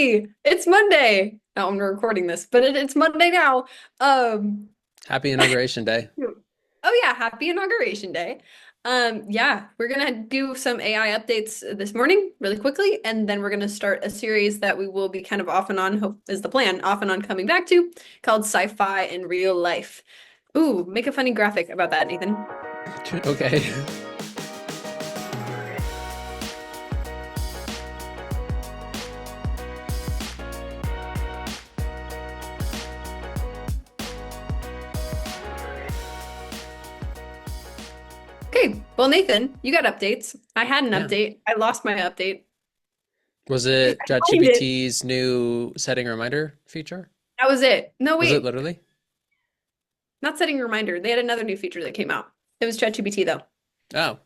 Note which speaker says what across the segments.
Speaker 1: Hey, it's Monday. Oh, I'm recording this, but it's Monday now. Um,
Speaker 2: Happy Inauguration Day.
Speaker 1: oh yeah, happy inauguration day. Yeah, we're gonna do some AI updates this morning really quickly, and then we're gonna start a series that we will be kind of off and on, hope is the plan, off and on coming back to, called Sci-Fi in Real Life. Ooh, make a funny graphic about that, Nathan.
Speaker 2: Okay.
Speaker 1: Okay, well, Nathan, you got updates. I had an
Speaker 2: Yeah.
Speaker 1: update. I lost my update.
Speaker 2: Was
Speaker 1: I
Speaker 2: it
Speaker 1: find it.
Speaker 2: ChatGPT's new setting reminder feature?
Speaker 1: That was it. No,
Speaker 2: Was it
Speaker 1: wait.
Speaker 2: literally?
Speaker 1: Not setting a reminder. They had another new feature that came out. It was ChatGPT though.
Speaker 2: Oh,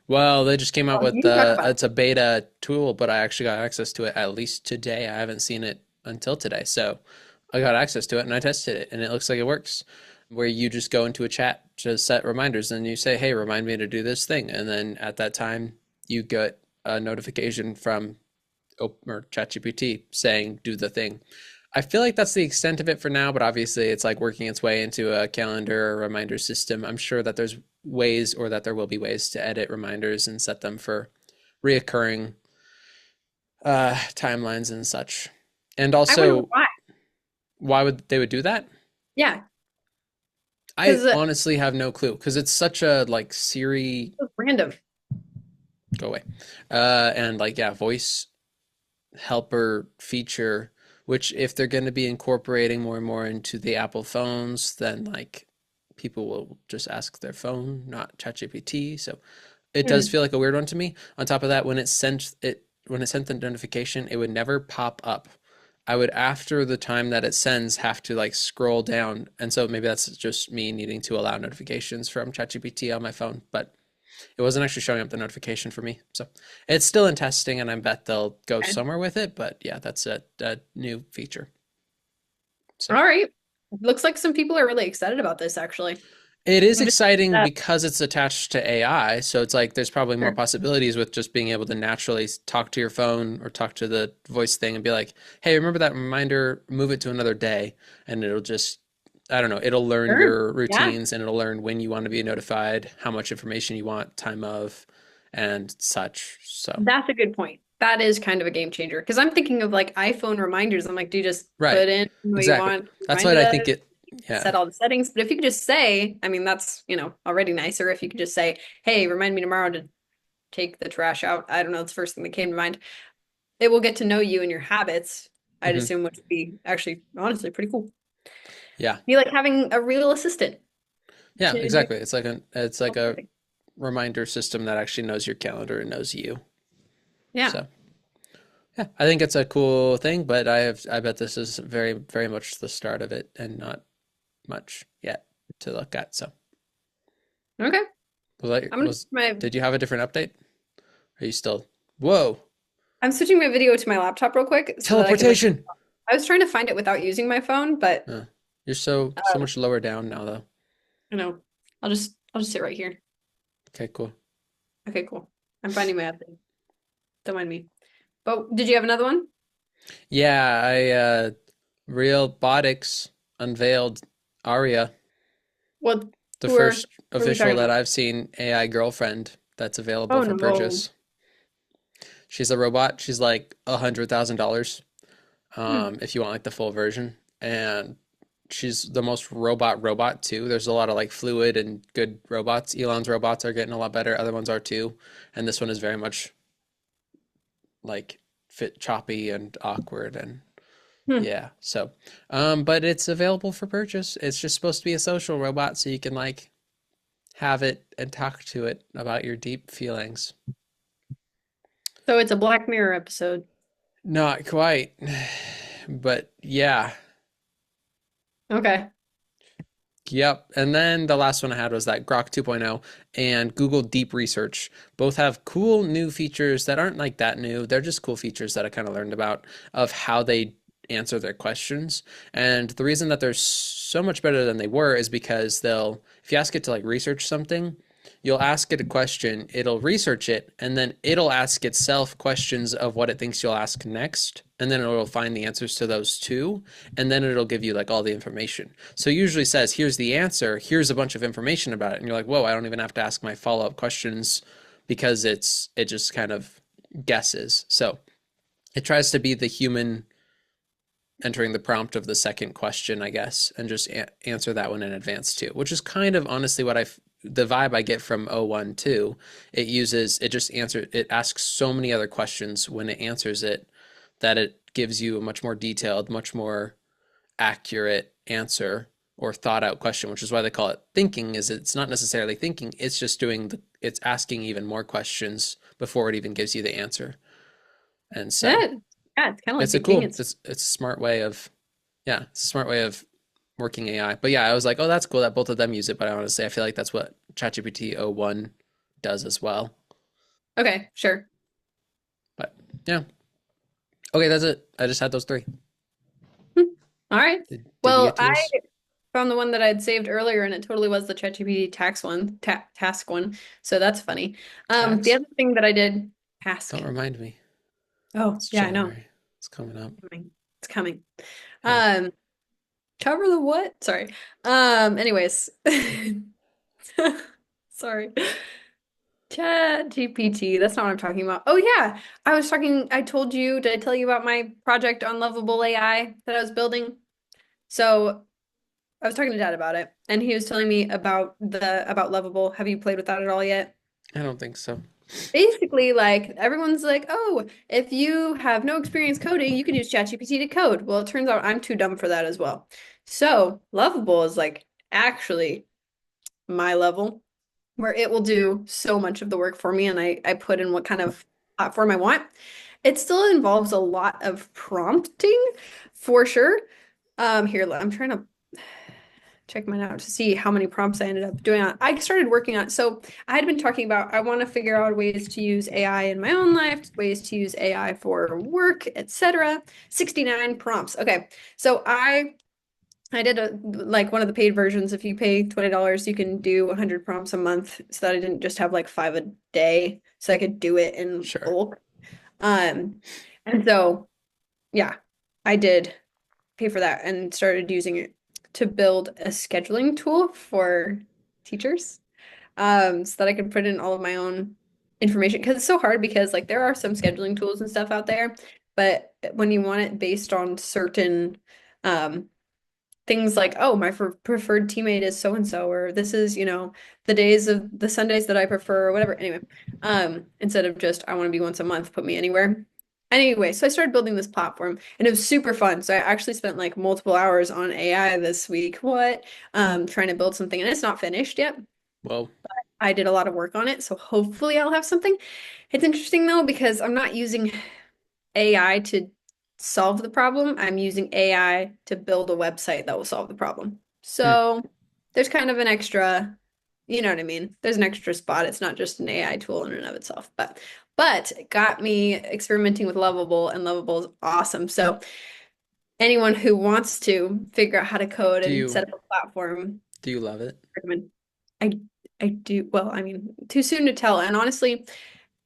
Speaker 2: well, they just came out
Speaker 1: Oh,
Speaker 2: with
Speaker 1: you can talk about it.
Speaker 2: it's a beta tool, but I actually got access to it at least today. I haven't seen it until today. So I got access to it and I tested it and it looks like it works. Where you just go into a chat to set reminders and you say, "Hey, remind me to do this thing." And then at that time, you get a notification from or ChatGPT saying do the thing. I feel like that's the extent of it for now, but obviously it's like working its way into a calendar or reminder system. I'm sure that there's ways or that there will be ways to edit reminders and set them for reoccurring timelines and such. And
Speaker 1: I wonder
Speaker 2: also,
Speaker 1: why.
Speaker 2: why would they would do that?
Speaker 1: Yeah,
Speaker 2: I
Speaker 1: because
Speaker 2: honestly have no clue because it's such a like Siri
Speaker 1: it's random.
Speaker 2: go away, and like yeah, voice helper feature, which if they're going to be incorporating more and more into the Apple phones, then like people will just ask their phone, not ChatGPT. So it does
Speaker 1: Hmm.
Speaker 2: feel like a weird one to me. On top of that, when it sent the notification, it would never pop up. I would after the time that it sends have to like scroll down. And so maybe that's just me needing to allow notifications from ChatGPT on my phone, but it wasn't actually showing up the notification for me. So it's still in testing and I bet they'll go
Speaker 1: Okay.
Speaker 2: somewhere with it. But yeah, that's a new feature.
Speaker 1: All
Speaker 2: So
Speaker 1: right. Looks like some people are really excited about this, actually.
Speaker 2: it is
Speaker 1: I'm just
Speaker 2: exciting
Speaker 1: that.
Speaker 2: because it's attached to AI. So it's like there's probably more
Speaker 1: Sure.
Speaker 2: possibilities with just being able to naturally talk to your phone or talk to the voice thing and be like, hey, remember that reminder, move it to another day. And it'll just, I don't know, it'll learn
Speaker 1: Sure.
Speaker 2: your
Speaker 1: Yeah,
Speaker 2: routines and it'll learn when you want to be notified, how much information you want, time of, and such. So,
Speaker 1: that's a good point. That is kind of a game changer because I'm thinking of like iPhone reminders. I'm like, do you just
Speaker 2: right.
Speaker 1: put in what you
Speaker 2: Exactly.
Speaker 1: want
Speaker 2: That's what
Speaker 1: reminded
Speaker 2: I
Speaker 1: of,
Speaker 2: think it, yeah.
Speaker 1: set all the settings? But if you could just say, I mean, that's, already nicer if you could just say, hey, remind me tomorrow to take the trash out. I don't know, it's the first thing that came to mind. It will get to know you and your habits, I'd
Speaker 2: Hmm.
Speaker 1: assume, which would be actually honestly pretty cool.
Speaker 2: Yeah.
Speaker 1: Be like having a real assistant
Speaker 2: Yeah,
Speaker 1: to do
Speaker 2: exactly. It's like a
Speaker 1: everything.
Speaker 2: reminder system that actually knows your calendar and knows you.
Speaker 1: Yeah.
Speaker 2: So, yeah, I think it's a cool thing, but I bet this is very, very much the start of it and not much yet to look at. So,
Speaker 1: Okay.
Speaker 2: was
Speaker 1: I'm gonna switch my
Speaker 2: did you have a different update? Are you still, whoa,
Speaker 1: I'm switching my video to my laptop real quick so that I can like
Speaker 2: teleportation?
Speaker 1: I was trying to find it without using my phone, but
Speaker 2: You're so
Speaker 1: uh,
Speaker 2: much lower down now though.
Speaker 1: I'll just sit right here.
Speaker 2: Okay, cool.
Speaker 1: Okay, cool. I'm finding my update. Don't mind me. But did you have another one?
Speaker 2: Yeah, Realbotix unveiled Aria,
Speaker 1: What
Speaker 2: the
Speaker 1: who are
Speaker 2: first
Speaker 1: who are we
Speaker 2: official
Speaker 1: talking
Speaker 2: that
Speaker 1: about?
Speaker 2: I've seen AI girlfriend that's available
Speaker 1: Oh
Speaker 2: for
Speaker 1: no.
Speaker 2: purchase. She's a robot. She's like $100,000
Speaker 1: Hmm.
Speaker 2: if you want like the full version. And she's the most robot too. There's a lot of like fluid and good robots. Elon's robots are getting a lot better. Other ones are too. And this one is very much like fit choppy and awkward and
Speaker 1: Hmm.
Speaker 2: yeah. So, but it's available for purchase. It's just supposed to be a social robot so you can like have it and talk to it about your deep feelings.
Speaker 1: So it's a Black Mirror episode.
Speaker 2: Not quite, but yeah.
Speaker 1: Okay.
Speaker 2: Yep. And then the last one I had was that Grok 2.0 and Google Deep Research. Both have cool new features that aren't like that new. They're just cool features that I kind of learned about of how they answer their questions. And the reason that they're so much better than they were is because if you ask it to like research something, you'll ask it a question, it'll research it, and then it'll ask itself questions of what it thinks you'll ask next. And then it'll find the answers to those two. And then it'll give you like all the information. So it usually says, here's the answer, here's a bunch of information about it. And you're like, whoa, I don't even have to ask my follow-up questions because it just kind of guesses. So it tries to be the human entering the prompt of the second question, I guess, and just answer that one in advance too, which is kind of honestly what the vibe I get from O1 too. It asks so many other questions when it answers it that it gives you a much more detailed, much more accurate answer or thought out question, which is why they call it thinking, is it's not necessarily thinking, it's just it's asking even more questions before it even gives you the answer. And so
Speaker 1: Yeah, yeah, it's kind of like
Speaker 2: it's a
Speaker 1: thinking.
Speaker 2: cool, it's a smart way of, yeah, it's a smart way of working AI. But yeah, I was like, oh, that's cool that both of them use it. But I honestly, I feel like that's what ChatGPT o1 does as well.
Speaker 1: Okay, sure.
Speaker 2: But yeah, okay, that's it. I just had those three.
Speaker 1: Hmm. All right.
Speaker 2: Did you
Speaker 1: Well,
Speaker 2: get to
Speaker 1: I
Speaker 2: yours?
Speaker 1: found the one that I'd saved earlier, and it totally was the ChatGPT task one. So that's funny. The
Speaker 2: Tax?
Speaker 1: other thing that I did, task.
Speaker 2: Don't remind me.
Speaker 1: Oh,
Speaker 2: It's
Speaker 1: yeah, I know.
Speaker 2: January. It's coming up.
Speaker 1: It's coming.
Speaker 2: Yeah.
Speaker 1: Um, cover the what? Sorry. Anyways. Sorry. Chat GPT. That's not what I'm talking about. Oh yeah. I told you, did I tell you about my project on Lovable AI that I was building? So I was talking to Dad about it, and he was telling me about Lovable. Have you played with that at all yet?
Speaker 2: I don't think so.
Speaker 1: Basically, like everyone's like, oh, if you have no experience coding, you can use ChatGPT to code. Well, it turns out I'm too dumb for that as well. So Lovable is like actually my level where it will do so much of the work for me, and I put in what kind of platform I want. It still involves a lot of prompting for sure. Here, I'm trying to check mine out to see how many prompts I ended up doing on. I started working on, so I had been talking about I want to figure out ways to use AI in my own life, ways to use AI for work, etc. 69 prompts. Okay. So I did like one of the paid versions. If you pay $20, you can do 100 prompts a month so that I didn't just have like five a day, so I could do it in
Speaker 2: Sure.
Speaker 1: bulk. Um, and so yeah, I did pay for that and started using it to build a scheduling tool for teachers, so that I could put in all of my own information. Because it's so hard because like there are some scheduling tools and stuff out there, but when you want it based on certain um things like, oh, my preferred teammate is so and so, or this is, the days of the Sundays that I prefer, or whatever. Anyway, instead of just I want to be once a month, put me anywhere. Anyway, so I started building this platform and it was super fun. So I actually spent like multiple hours on AI this week. Trying to build something and it's not finished yet.
Speaker 2: Well,
Speaker 1: I did a lot of work on it, so hopefully I'll have something. It's interesting though because I'm not using AI to solve the problem. I'm using AI to build a website that will solve the problem.
Speaker 2: hmm.
Speaker 1: So there's kind of an extra, you know what I mean? There's an extra spot. It's not just an AI tool in and of itself, but it got me experimenting with Lovable, and Lovable is awesome. So anyone who wants to figure out how to code
Speaker 2: Do
Speaker 1: and
Speaker 2: you
Speaker 1: set up a platform,
Speaker 2: do you love it?
Speaker 1: I recommend. I I do well, I mean, too soon to tell. And honestly,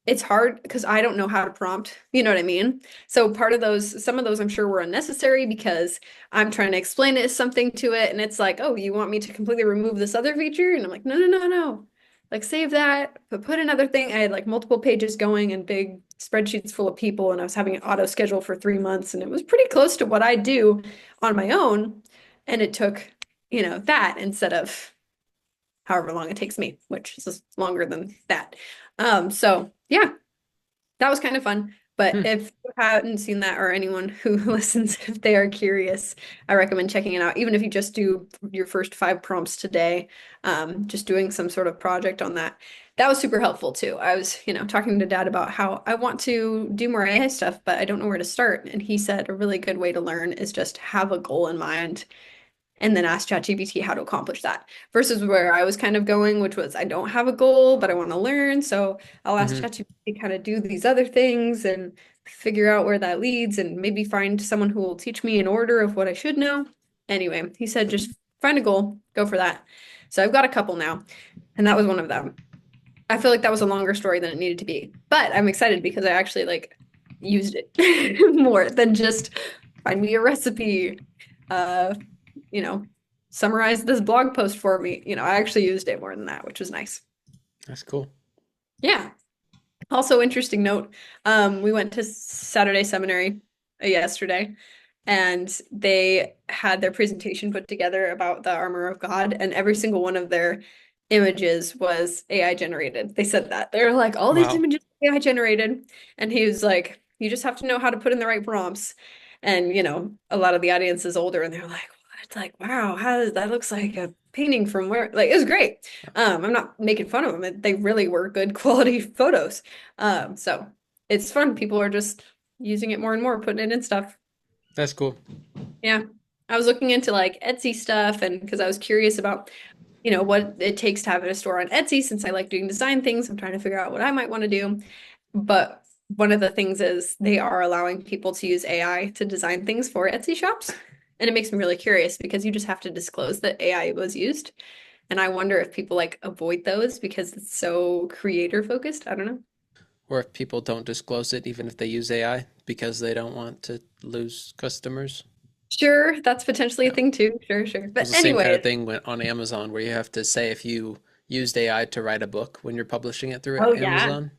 Speaker 1: it's hard because I don't know how to prompt. You know what I mean? So some of those I'm sure were unnecessary because I'm trying to explain it as something to it, and it's like, oh, you want me to completely remove this other feature? And I'm like, no, no, no, no. Like save that, but put another thing. I had like multiple pages going and big spreadsheets full of people, and I was having it auto schedule for 3 months, and it was pretty close to what I do on my own. And it took, that instead of however long it takes me, which is just longer than that. So yeah, that was kind of fun. But
Speaker 2: Hmm.
Speaker 1: if you haven't seen that or anyone who listens, if they are curious, I recommend checking it out. Even if you just do your first 5 prompts today, just doing some sort of project on that. That was super helpful too. I was, talking to Dad about how I want to do more AI stuff, but I don't know where to start. And he said a really good way to learn is just have a goal in mind and then ask ChatGPT how to accomplish that versus where I was kind of going, which was I don't have a goal, but I want to learn. So I'll ask
Speaker 2: Hmm.
Speaker 1: ChatGPT kind of do these other things and figure out where that leads and maybe find someone who will teach me an order of what I should know. Anyway, he said just find a goal, go for that. So I've got a couple now, and that was one of them. I feel like that was a longer story than it needed to be. But I'm excited because I actually like used it more than just find me a recipe, uh, you know, summarize this blog post for me. I actually used it more than that, which was nice.
Speaker 2: That's cool.
Speaker 1: Yeah. Also, interesting note, we went to Saturday seminary yesterday, and they had their presentation put together about the armor of God, and every single one of their images was AI generated. They said that. They're like, all these
Speaker 2: Wow.
Speaker 1: images are AI generated. And he was like, you just have to know how to put in the right prompts. And, a lot of the audience is older, and they're like, what? Like, wow, how does that looks like a painting from where? Like, it was great. I'm not making fun of them. They really were good quality photos. So it's fun. People are just using it more and more, putting it in stuff.
Speaker 2: That's cool.
Speaker 1: Yeah. I was looking into like Etsy stuff and because I was curious about, what it takes to have a store on Etsy since I like doing design things. I'm trying to figure out what I might want to do. But one of the things is they are allowing people to use AI to design things for Etsy shops. And it makes me really curious because you just have to disclose that AI was used. And I wonder if people like avoid those because it's so creator focused. I don't know.
Speaker 2: Or if people don't disclose it, even if they use AI, because they don't want to lose customers.
Speaker 1: Sure, that's potentially a
Speaker 2: Yeah.
Speaker 1: thing too. Sure, sure.
Speaker 2: It's
Speaker 1: But
Speaker 2: the same kind of
Speaker 1: anyways,
Speaker 2: thing on Amazon where you have to say if you used AI to write a book when you're publishing it through
Speaker 1: oh yeah,
Speaker 2: Amazon.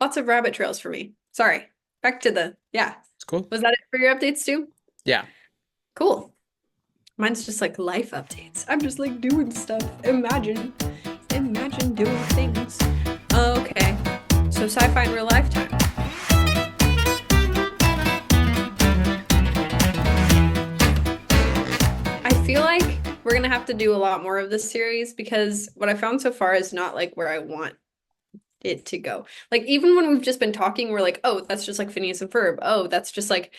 Speaker 1: lots of rabbit trails for me. Sorry. Back to yeah.
Speaker 2: It's cool.
Speaker 1: Was that it for your updates too?
Speaker 2: Yeah.
Speaker 1: Cool. Mine's just like life updates. I'm just like doing stuff. Imagine doing things. Okay. So sci-fi in real life time. I feel like we're gonna have to do a lot more of this series because what I found so far is not like where I want it to go. Like even when we've just been talking, we're like, oh, that's just like Phineas and Ferb. Oh, that's just like,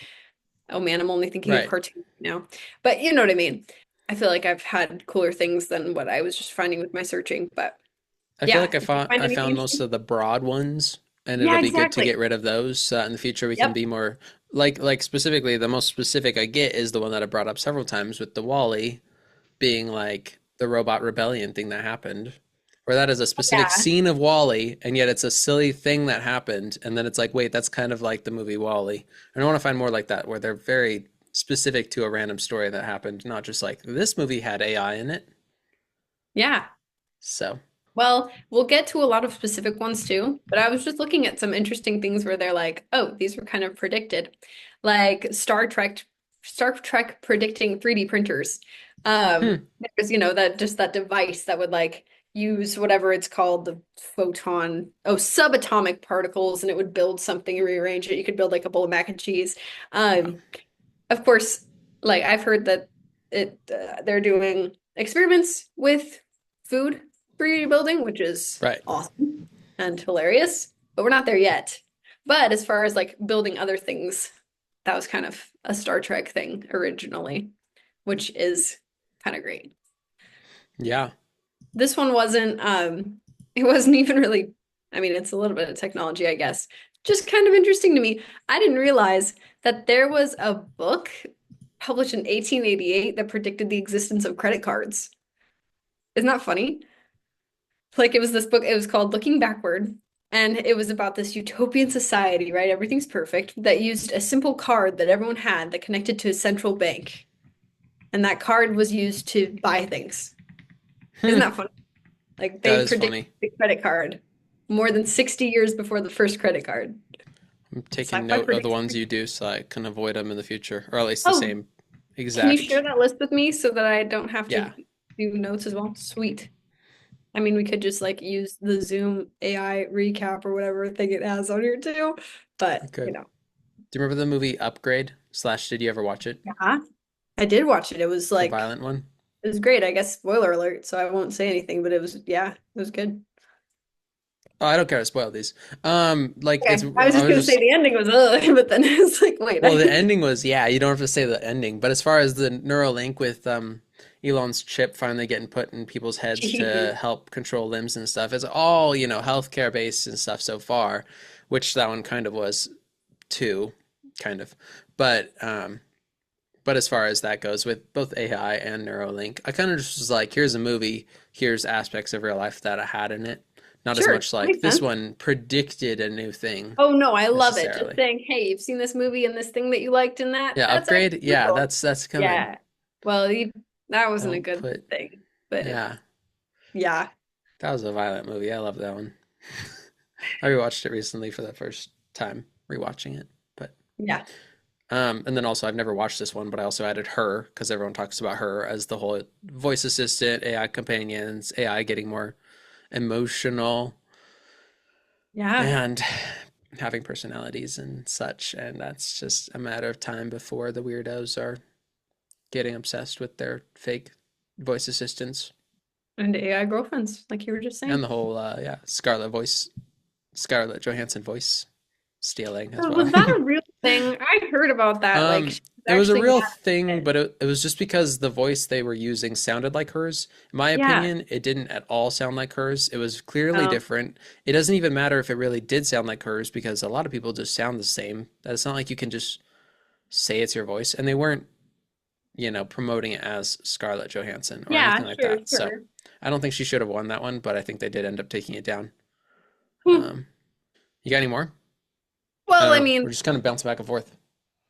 Speaker 1: oh man, I'm only thinking of
Speaker 2: Right.
Speaker 1: cartoons now. But you know what I mean. I feel like I've had cooler things than what I was just finding with my searching. But
Speaker 2: I feel
Speaker 1: yeah,
Speaker 2: like I
Speaker 1: did you
Speaker 2: found
Speaker 1: find
Speaker 2: I
Speaker 1: anything
Speaker 2: found most
Speaker 1: interesting?
Speaker 2: of the broad ones, and it'll
Speaker 1: Yeah,
Speaker 2: be good to
Speaker 1: exactly.
Speaker 2: get rid of those so that in the future we can
Speaker 1: Yep.
Speaker 2: be more like specifically the most specific I get is the one that I brought up several times with the Wally being like the robot rebellion thing that happened, where that is a specific
Speaker 1: Yeah.
Speaker 2: scene of Wally, and yet it's a silly thing that happened, and then it's like, wait, that's kind of like the movie Wally. And I want to find more like that, where they're very specific to a random story that happened, not just like this movie had AI in it.
Speaker 1: Yeah.
Speaker 2: So,
Speaker 1: Well, we'll get to a lot of specific ones too, but I was just looking at some interesting things where they're like, oh, these were kind of predicted. Like Star Trek predicting 3D printers.
Speaker 2: hmm,
Speaker 1: There's, that just that device that would like use whatever it's called, the subatomic particles, and it would build something and rearrange it. You could build like a bowl of mac and cheese.
Speaker 2: wow,
Speaker 1: Um, of course, like I've heard that they're doing experiments with food 3D building, which is
Speaker 2: right.
Speaker 1: awesome and hilarious, but we're not there yet. But as far as like building other things, that was kind of a Star Trek thing originally, which is kind of great.
Speaker 2: Yeah.
Speaker 1: This one wasn't it wasn't even really, I mean, it's a little bit of technology, I guess. Just kind of interesting to me. I didn't realize that there was a book published in 1888 that predicted the existence of credit cards. Isn't that funny? Like it was this book, it was called Looking Backward, and it was about this utopian society, right? Everything's perfect, that used a simple card that everyone had that connected to a central bank. And that card was used to buy things. Isn't
Speaker 2: Hmm,
Speaker 1: that funny? Like
Speaker 2: that
Speaker 1: they
Speaker 2: is
Speaker 1: predicted
Speaker 2: funny.
Speaker 1: the credit card more than 60 years before the first credit card.
Speaker 2: I'm taking
Speaker 1: Sci-fi
Speaker 2: note of the
Speaker 1: predicts.
Speaker 2: ones you do so I can avoid them in the future, or at least the
Speaker 1: Oh,
Speaker 2: same
Speaker 1: can you share
Speaker 2: exact.
Speaker 1: that list with me so that I don't have to
Speaker 2: Yeah.
Speaker 1: do notes as well? Sweet. I mean, we could just like use the Zoom AI recap or whatever thing it has on here too. But,
Speaker 2: Okay. Do you remember the movie Upgrade? Slash, did you ever watch it?
Speaker 1: yeah, I did watch it. It was
Speaker 2: The
Speaker 1: like,
Speaker 2: violent one?
Speaker 1: it was great. I guess spoiler alert, so I won't say anything, but it was, yeah, it was good.
Speaker 2: Oh, I don't care to spoil these. Like it's
Speaker 1: Okay. I was
Speaker 2: I
Speaker 1: just
Speaker 2: was
Speaker 1: gonna say
Speaker 2: just
Speaker 1: the ending was ugh, but then it's like, wait,
Speaker 2: well, the ending was yeah, you don't have to say the ending, but as far as the neural link with Elon's chip finally getting put in people's heads to
Speaker 1: Jesus.
Speaker 2: help control limbs and stuff, it's all, healthcare based and stuff so far, which that one kind of was too, kind of. But as far as that goes with both AI and Neuralink, I kind of just was like, here's a movie, here's aspects of real life that I had in it. Not as
Speaker 1: Sure,
Speaker 2: much like
Speaker 1: makes
Speaker 2: this
Speaker 1: sense.
Speaker 2: one predicted a new thing
Speaker 1: Oh no, I love it. Just
Speaker 2: necessarily.
Speaker 1: saying, hey, you've seen this movie and this thing that you liked in that.
Speaker 2: Yeah,
Speaker 1: That's actually
Speaker 2: upgrade. Yeah,
Speaker 1: cool.
Speaker 2: that's coming.
Speaker 1: Yeah. Well, that wasn't a
Speaker 2: Don't
Speaker 1: good
Speaker 2: put.
Speaker 1: thing, but
Speaker 2: Yeah,
Speaker 1: yeah,
Speaker 2: that was a violent movie. I love that one. I rewatched it recently for the first time, rewatching it. But
Speaker 1: yeah.
Speaker 2: and then also I've never watched this one, but I also added her because everyone talks about her as the whole voice assistant, AI companions, AI getting more emotional
Speaker 1: Yeah.
Speaker 2: and having personalities and such. And that's just a matter of time before the weirdos are getting obsessed with their fake voice assistants
Speaker 1: And AI girlfriends, like you were just
Speaker 2: and
Speaker 1: saying.
Speaker 2: the whole yeah Scarlett Johansson voice stealing as
Speaker 1: So
Speaker 2: well.
Speaker 1: was that a real thing? I heard about that. Like she was
Speaker 2: It was a
Speaker 1: actually
Speaker 2: real
Speaker 1: mad at
Speaker 2: thing,
Speaker 1: it.
Speaker 2: but it was just because the voice they were using sounded like hers. In my
Speaker 1: Yeah.
Speaker 2: opinion, it didn't at all sound like hers. It was clearly
Speaker 1: Oh,
Speaker 2: different. It doesn't even matter if it really did sound like hers because a lot of people just sound the same. That it's not like you can just say it's your voice. And they weren't, promoting it as Scarlett Johansson or
Speaker 1: yeah,
Speaker 2: anything like
Speaker 1: sure,
Speaker 2: that. So
Speaker 1: sure.
Speaker 2: I don't think she should have won that one, but I think they did end up taking it down.
Speaker 1: Hmm.
Speaker 2: Um, you got any more? I
Speaker 1: Well,
Speaker 2: don't
Speaker 1: I
Speaker 2: know.
Speaker 1: mean,
Speaker 2: We're just kind of bouncing back and forth.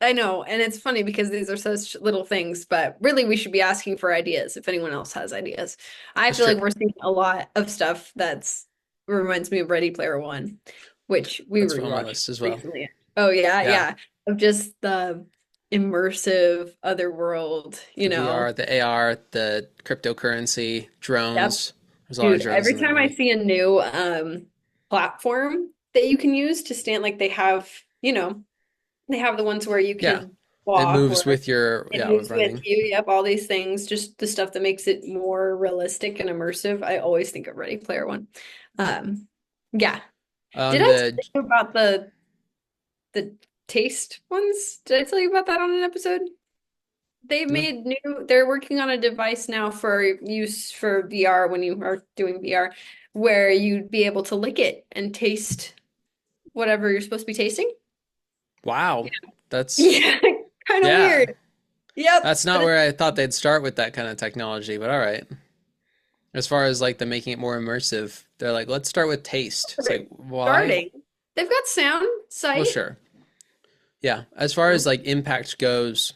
Speaker 1: I know, and it's funny because these are such little things, but really we should be asking for ideas if anyone else has ideas. I
Speaker 2: That's
Speaker 1: feel
Speaker 2: true.
Speaker 1: like we're seeing a lot of stuff that's reminds me of Ready Player One, which we
Speaker 2: That's on my
Speaker 1: rewatched
Speaker 2: list as well.
Speaker 1: recently. Oh yeah,
Speaker 2: Yeah.
Speaker 1: yeah. Of just the immersive other world,
Speaker 2: The VR, the AR, the cryptocurrency,
Speaker 1: Yep.
Speaker 2: drones. There's a lot of
Speaker 1: Dude,
Speaker 2: drones
Speaker 1: every
Speaker 2: in the
Speaker 1: time I
Speaker 2: movie.
Speaker 1: see a new platform that you can use to stand, like they have, they have the ones where you
Speaker 2: Yeah.
Speaker 1: can
Speaker 2: It
Speaker 1: walk
Speaker 2: moves
Speaker 1: or
Speaker 2: with your,
Speaker 1: it
Speaker 2: yeah, with
Speaker 1: moves with
Speaker 2: running.
Speaker 1: you. Yep, all these things, just the stuff that makes it more realistic and immersive. I always think of Ready Player One. Um, yeah. Did
Speaker 2: On
Speaker 1: I tell
Speaker 2: the,
Speaker 1: you about the taste ones? Did I tell you about that on an episode?
Speaker 2: no.
Speaker 1: They're working on a device now for use for VR when you are doing VR, where you'd be able to lick it and taste whatever you're supposed to be tasting.
Speaker 2: Wow. That's,
Speaker 1: Yeah, kind of
Speaker 2: yeah.
Speaker 1: weird. Yep,
Speaker 2: That's
Speaker 1: but
Speaker 2: not
Speaker 1: it's
Speaker 2: where I thought they'd start with that kind of technology, but all right. As far as like the making it more immersive, they're like, let's start with taste. It's like, why?
Speaker 1: starting. They've got sound,
Speaker 2: Well,
Speaker 1: sight.
Speaker 2: sure. Yeah. As far as like impact goes,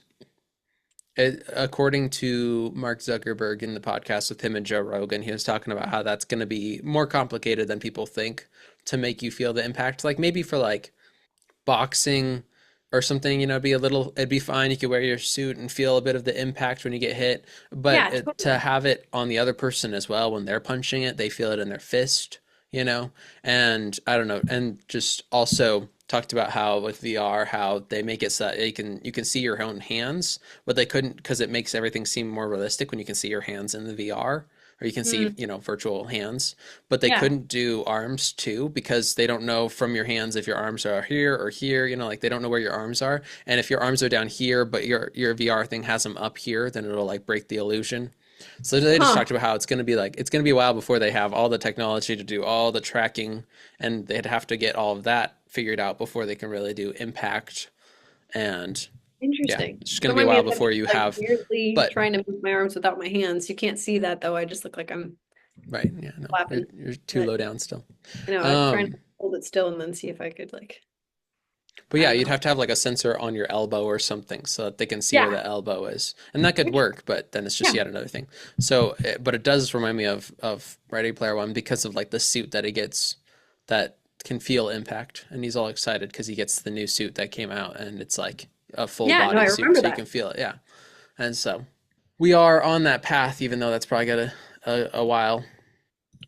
Speaker 2: according to Mark Zuckerberg in the podcast with him and Joe Rogan, he was talking about how that's going to be more complicated than people think to make you feel the impact. Like maybe for like boxing or something, it'd be fine. You could wear your suit and feel a bit of the impact when you get hit. But
Speaker 1: Yeah,
Speaker 2: to
Speaker 1: totally.
Speaker 2: have it on the other person as well, when they're punching it, they feel it in their fist, And I don't know. And just also talked about how with VR, how they make it so that you can see your own hands, but they couldn't because it makes everything seem more realistic when you can see your hands in the VR or you can see,
Speaker 1: Mm,
Speaker 2: virtual hands, but they
Speaker 1: yeah.
Speaker 2: couldn't do arms too because they don't know from your hands if your arms are here or here, like they don't know where your arms are. And if your arms are down here, but your VR thing has them up here, then it'll like break the illusion. So they just
Speaker 1: Huh.
Speaker 2: talked about how it's going to be a while before they have all the technology to do all the tracking and they'd have to get all of that figured out before they can really do impact and yeah,
Speaker 1: Interesting.
Speaker 2: it's just going to be a
Speaker 1: Remind me
Speaker 2: while
Speaker 1: of
Speaker 2: before you
Speaker 1: like
Speaker 2: have
Speaker 1: weirdly
Speaker 2: but
Speaker 1: trying to move my arms without my hands. You can't see that though. I just look like I'm
Speaker 2: right, yeah, no, you're,
Speaker 1: flapping.
Speaker 2: you're too
Speaker 1: But
Speaker 2: low down still.
Speaker 1: I was trying
Speaker 2: Um
Speaker 1: to hold it still and then see if I could like,
Speaker 2: But
Speaker 1: I
Speaker 2: yeah,
Speaker 1: don't
Speaker 2: you'd
Speaker 1: know.
Speaker 2: have to have like a sensor on your elbow or something so that they can see where
Speaker 1: Yeah.
Speaker 2: the elbow is. And that could work, but then it's just
Speaker 1: Yeah.
Speaker 2: yet another thing. So, but it does remind me of Ready Player One because of like the suit that he gets that can feel impact. And he's all excited because he gets the new suit that came out and it's like a full
Speaker 1: Yeah, no, I
Speaker 2: body suit
Speaker 1: remember
Speaker 2: so you
Speaker 1: that.
Speaker 2: can feel it. Yeah. And so we are on that path, even though that's probably got a while.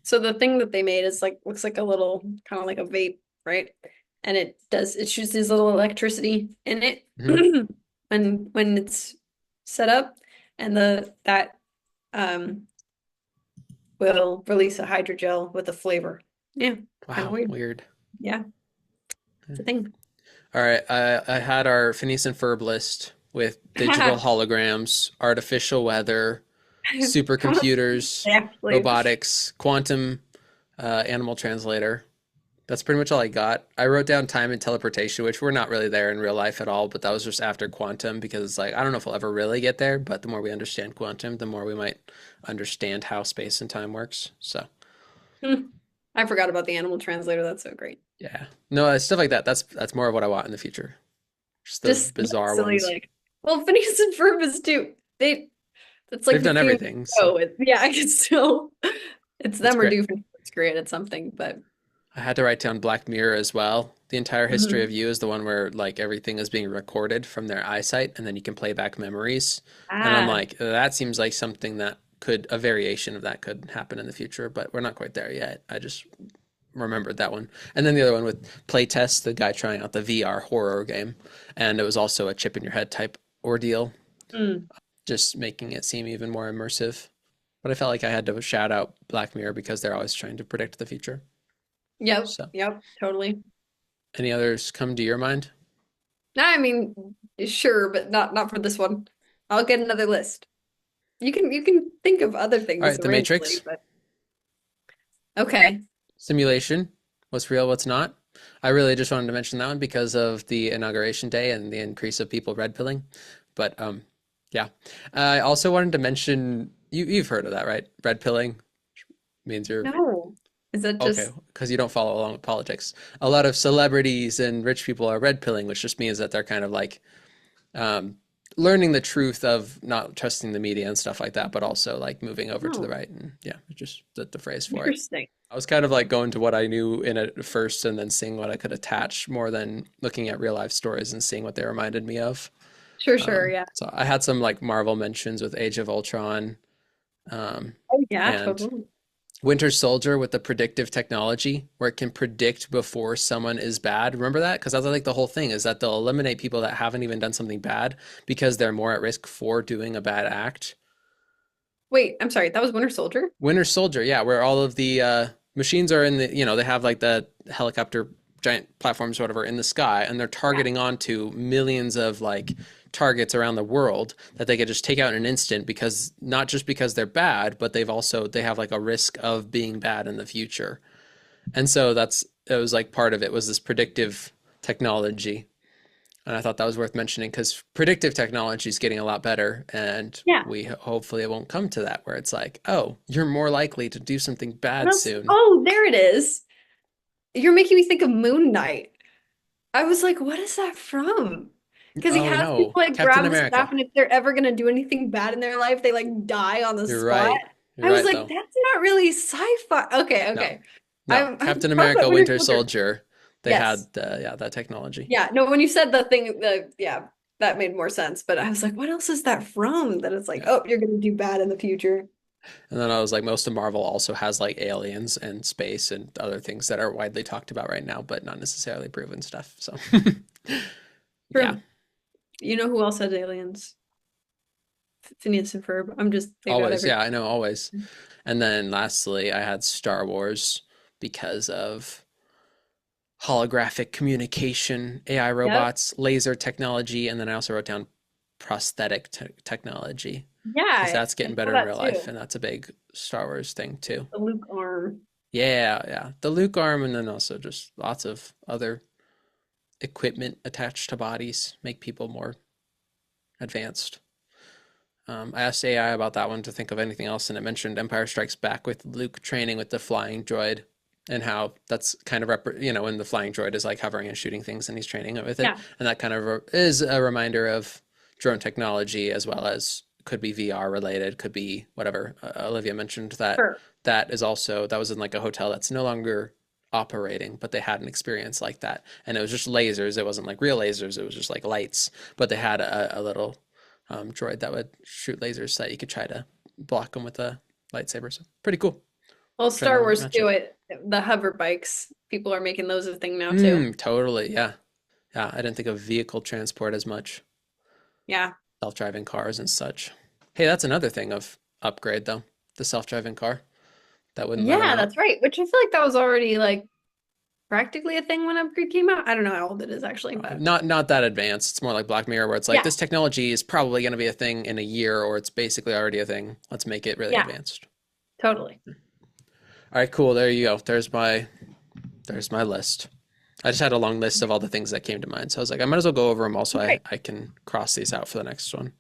Speaker 1: So the thing that they made is like looks like a little kind of like a vape, right? And it shoots this little electricity in it
Speaker 2: Hmm.
Speaker 1: when it's set up and the that um will release a hydrogel with a flavor. Yeah, kind of
Speaker 2: Wow,
Speaker 1: weird.
Speaker 2: weird.
Speaker 1: Yeah, it's a thing.
Speaker 2: All right, I had our Phineas and Ferb list with digital holograms, artificial weather,
Speaker 1: How much
Speaker 2: supercomputers,
Speaker 1: actually?
Speaker 2: robotics, quantum animal translator. That's pretty much all I got. I wrote down time and teleportation, which we're not really there in real life at all, but that was just after quantum because it's like, I don't know if we'll ever really get there, but the more we understand quantum, the more we might understand how space and time works. So,
Speaker 1: Hmm. I forgot about the animal translator. That's so great.
Speaker 2: Yeah. No, stuff like that. That's more of what I want in the future. Just those
Speaker 1: Just
Speaker 2: bizarre
Speaker 1: silly,
Speaker 2: ones.
Speaker 1: like, well, Phineas and Ferb is too. It's like
Speaker 2: They've
Speaker 1: the
Speaker 2: done
Speaker 1: theme of
Speaker 2: everything,
Speaker 1: the
Speaker 2: so
Speaker 1: show. Yeah, it's so it's
Speaker 2: it's
Speaker 1: them or
Speaker 2: great.
Speaker 1: Doofenshmirtz created something, but
Speaker 2: I had to write down Black Mirror as well. The entire history of
Speaker 1: Mhm.
Speaker 2: you is the one where like everything is being recorded from their eyesight and then you can play back memories. And I'm
Speaker 1: Ah,
Speaker 2: like, that seems like something that could, a variation of that could happen in the future, but we're not quite there yet. I just remembered that one. And then the other one with Playtest, the guy trying out the VR horror game. And it was also a chip in your head type ordeal,
Speaker 1: mm.
Speaker 2: just making it seem even more immersive. But I felt like I had to shout out Black Mirror because they're always trying to predict the future.
Speaker 1: Yep,
Speaker 2: So,
Speaker 1: yep, totally.
Speaker 2: any others come to your mind?
Speaker 1: I mean, sure, but not for this one. I'll get another list. You can think of other
Speaker 2: All
Speaker 1: things
Speaker 2: right, The
Speaker 1: randomly,
Speaker 2: Matrix,
Speaker 1: but okay.
Speaker 2: simulation, what's real, what's not. I really just wanted to mention that one because of the inauguration day and the increase of people red pilling. But yeah. I also wanted to mention you've heard of that, right? Red pilling means you're
Speaker 1: No. Is that
Speaker 2: okay
Speaker 1: just
Speaker 2: because you don't follow along with politics. A lot of celebrities and rich people are red pilling, which just means that they're kind of like um, learning the truth of not trusting the media and stuff like that, but also like moving over to the
Speaker 1: oh,
Speaker 2: right. And yeah, just the phrase for it.
Speaker 1: interesting.
Speaker 2: I was kind of like going to what I knew in it first and then seeing what I could attach more than looking at real life stories and seeing what they reminded me of.
Speaker 1: Sure, sure, yeah.
Speaker 2: So I had some like Marvel mentions with Age of Ultron um,
Speaker 1: Oh, yeah,
Speaker 2: and
Speaker 1: totally.
Speaker 2: Winter Soldier with the predictive technology where it can predict before someone is bad. Remember that? Because that's like the whole thing is that they'll eliminate people that haven't even done something bad because they're more at risk for doing a bad act.
Speaker 1: Wait, I'm sorry. That was Winter Soldier?
Speaker 2: Winter Soldier, yeah, where all of the machines are in the, they have like the helicopter giant platforms, or whatever, in the sky, and they're
Speaker 1: Yeah.
Speaker 2: targeting onto millions of like targets around the world that they could just take out in an instant because not just because they're bad, but they have like a risk of being bad in the future. And so it was like part of it was this predictive technology. And I thought that was worth mentioning because predictive technology is getting a lot better. And
Speaker 1: Yeah.
Speaker 2: we hopefully it won't come to that where it's like, oh, you're more likely to do something
Speaker 1: What
Speaker 2: bad
Speaker 1: else?
Speaker 2: soon.
Speaker 1: Oh, there it is. You're making me think of Moon Knight. I was like, what is that from? Because he
Speaker 2: Oh
Speaker 1: has people
Speaker 2: no,
Speaker 1: like
Speaker 2: Captain
Speaker 1: grab the staff,
Speaker 2: America.
Speaker 1: and if they're ever gonna do anything bad in their life, they like die on the
Speaker 2: You're
Speaker 1: spot.
Speaker 2: right. You're
Speaker 1: I was
Speaker 2: right
Speaker 1: like,
Speaker 2: though.
Speaker 1: that's not really sci-fi. Okay,
Speaker 2: No,
Speaker 1: okay.
Speaker 2: no,
Speaker 1: I'm
Speaker 2: Captain
Speaker 1: talking about
Speaker 2: America,
Speaker 1: Winter
Speaker 2: Winter
Speaker 1: Soldier.
Speaker 2: Soldier. They
Speaker 1: Yes.
Speaker 2: had yeah that technology.
Speaker 1: Yeah. No, when you said the thing, yeah, that made more sense. But I was like, what else is that from? That it's like,
Speaker 2: Yeah.
Speaker 1: oh, you're gonna do bad in the future.
Speaker 2: And then I was like, most of Marvel also has like aliens and space and other things that are widely talked about right now, but not necessarily proven stuff. So, yeah,
Speaker 1: True. You know who else has aliens? Phineas and Ferb. They got
Speaker 2: always.
Speaker 1: every.
Speaker 2: Yeah, I know, always. And then lastly, I had Star Wars because of holographic communication, AI
Speaker 1: Yep.
Speaker 2: robots, laser technology, and then I also wrote down prosthetic technology because
Speaker 1: Yeah,
Speaker 2: that's
Speaker 1: I
Speaker 2: getting
Speaker 1: saw
Speaker 2: better in
Speaker 1: that
Speaker 2: real life,
Speaker 1: too.
Speaker 2: and that's a big Star Wars thing too.
Speaker 1: The Luke arm.
Speaker 2: Yeah, yeah. The Luke arm, and then also just lots of other equipment attached to bodies make people more advanced. I asked AI about that one to think of anything else, and it mentioned Empire Strikes Back with Luke training with the flying droid, and how that's kind of when the flying droid is like hovering and shooting things, and he's training it with it,
Speaker 1: Yeah,
Speaker 2: and that kind of is a reminder of drone technology as well as could be VR related, could be whatever. Olivia mentioned that
Speaker 1: sure.
Speaker 2: that was in like a hotel that's no longer operating, but they had an experience like that, and it was just lasers. It wasn't like real lasers; it was just like lights, but they had a little droid that would shoot lasers so that you could try to block them with a lightsaber. So pretty cool.
Speaker 1: Well,
Speaker 2: Trying
Speaker 1: Star
Speaker 2: to
Speaker 1: Wars
Speaker 2: match
Speaker 1: too.
Speaker 2: it.
Speaker 1: The hover bikes. People are making those a thing now too.
Speaker 2: Totally. Yeah. Yeah. I didn't think of vehicle transport as much.
Speaker 1: Yeah.
Speaker 2: Self-driving cars and such. Hey, that's another thing of upgrade though. The self-driving car that wouldn't let them
Speaker 1: Yeah,
Speaker 2: out.
Speaker 1: that's right. Which I feel like that was already like practically a thing when Upgrade came out. I don't know how old it is actually, but
Speaker 2: Not that advanced. It's more like Black Mirror, where it's like
Speaker 1: yeah,
Speaker 2: this technology is probably going to be a thing in a year, or it's basically already a thing. Let's make it really
Speaker 1: yeah,
Speaker 2: advanced.
Speaker 1: totally.
Speaker 2: All right, cool. There you go. There's my list. I just had a long list of all the things that came to mind. So I was like, I might as well go over them all so
Speaker 1: Great.
Speaker 2: I can cross these out for the next one.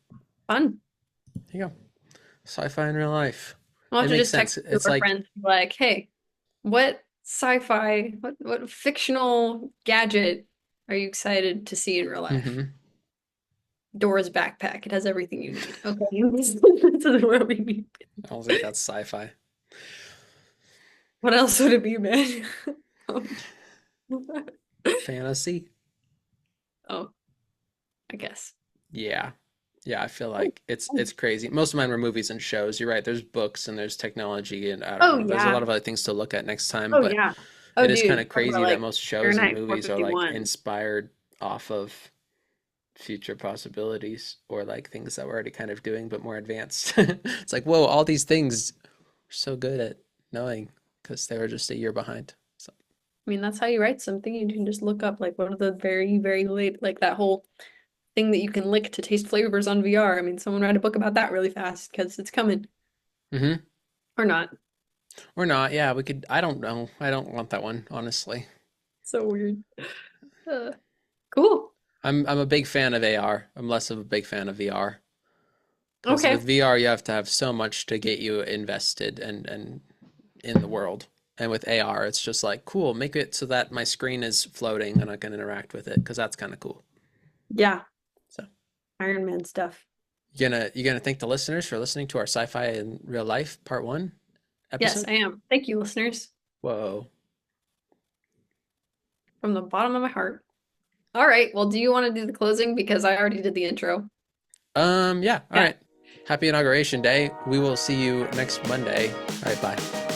Speaker 1: Fun.
Speaker 2: There you go. Sci-fi in real life.
Speaker 1: I'll
Speaker 2: It
Speaker 1: have to
Speaker 2: makes
Speaker 1: just text
Speaker 2: sense.
Speaker 1: a group
Speaker 2: It's
Speaker 1: of
Speaker 2: like,
Speaker 1: friends like, hey, what sci-fi, what fictional gadget are you excited to see in real life?
Speaker 2: Hmm.
Speaker 1: Dora's backpack. It has everything you need. Okay, this is what we need.
Speaker 2: I don't think that's sci-fi.
Speaker 1: What else would it be, man? Um,
Speaker 2: Fantasy?
Speaker 1: oh, I guess.
Speaker 2: Yeah. Yeah, I feel
Speaker 1: Oh,
Speaker 2: like it's
Speaker 1: oh,
Speaker 2: it's crazy. Most of mine were movies and shows. You're right. There's books and there's technology and I don't
Speaker 1: oh
Speaker 2: know. There's a lot
Speaker 1: yeah.
Speaker 2: of other things to look at next time,
Speaker 1: Oh
Speaker 2: but
Speaker 1: yeah. Oh
Speaker 2: it is kind
Speaker 1: dude,
Speaker 2: of
Speaker 1: talk about
Speaker 2: crazy that
Speaker 1: like
Speaker 2: most shows and
Speaker 1: Fahrenheit
Speaker 2: movies are like
Speaker 1: 451.
Speaker 2: inspired off of future possibilities or like things that we're already kind of doing but more advanced. It's like, whoa, all these things we're so good at knowing because they were just a year behind. So,
Speaker 1: I mean, that's how you write something. You can just look up like one of the very, very late, like that whole thing that you can lick to taste flavors on VR. I mean, someone write a book about that really fast because it's coming
Speaker 2: hmm.
Speaker 1: or not.
Speaker 2: Or not. Yeah, we could. I don't know. I don't want that one, honestly.
Speaker 1: So weird. Uh, cool.
Speaker 2: I'm a big fan of AR. I'm less of a big fan of VR. Because with
Speaker 1: Okay.
Speaker 2: VR, you have to have so much to get you invested and in the world. And with AR, it's just like, cool, make it so that my screen is floating and I can interact with it because that's kind of cool.
Speaker 1: Yeah.
Speaker 2: So
Speaker 1: Iron Man stuff.
Speaker 2: you gonna thank the listeners for listening to our sci-fi in real life part one
Speaker 1: Yes,
Speaker 2: episode?
Speaker 1: I am. Thank you, listeners,
Speaker 2: Whoa.
Speaker 1: from the bottom of my heart. All right. Well, do you want to do the closing? Because I already did the intro.
Speaker 2: Yeah, all
Speaker 1: Yeah.
Speaker 2: right. Happy inauguration day. We will see you next Monday. All right, bye.